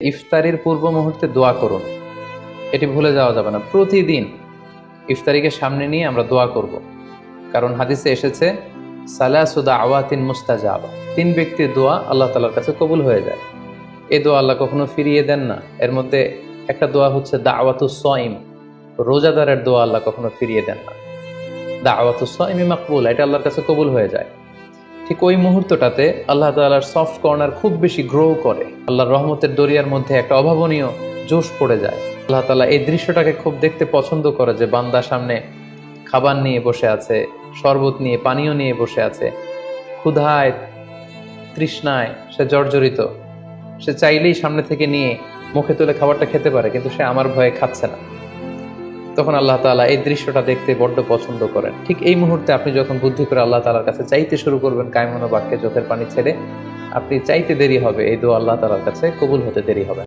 ইফতারির পূর্ব মুহূর্তে দোয়া করুন, এটি ভুলে যাওয়া যাবে না। প্রতিদিন ইফতারিকে সামনে নিয়ে আমরা দোয়া করব, কারণ হাদিসে এসেছে সালাসু দাওয়াতিন মুস্তাজাবা, 3 ব্যক্তির দোয়া আল্লাহ তাআলার কাছে কবুল হয়ে যায়। এই দোয়া আল্লাহ কখনো ফিরিয়ে দেন না। এর মধ্যে একটা দোয়া হচ্ছে দাওয়াতুস সাইম, রোজাদারের দোয়া আল্লাহ কখনো ফিরিয়ে দেন না। দাওয়াতুস সাইমি মাকবুল, এটা আল্লাহর কাছে কবুল হয়ে যায়। ঠিক ওই মুহূর্তটাতে আল্লাহ তাআলার সফট কর্নার খুব বেশি গ্রো করে, আল্লাহর রহমতের দরিয়ার মধ্যে একটা অভাবনীয় জোশ পড়ে যায়। আল্লাহ তাআলা এই দৃশ্যটাকে খুব দেখতে পছন্দ করে যে বান্দা সামনে খাবার নিয়ে বসে আছে, শরবত নিয়ে, পানীয় নিয়ে বসে আছে, ক্ষুধায় তৃষ্ণায় সে জর্জরিত, সে চাইলেই সামনে থেকে নিয়ে মুখে তুলে খাবারটা খেতে পারে, কিন্তু সে আমার ভয়ে খাচ্ছে না। তখন আল্লাহ তাআলা এই দৃশ্যটা দেখতে বড্ড পছন্দ করেন। ঠিক এই মুহূর্তে আপনি যখন বুদ্ধি করে আল্লাহ তাআলার কাছে চাইতে শুরু করবেন, কায়মনো বাক্যে চোখের পানি ছেড়ে, আপনি চাইতে দেরি হবে, এই দোয়া আল্লাহ তাআলার কাছে কবুল হতে দেরি হবে।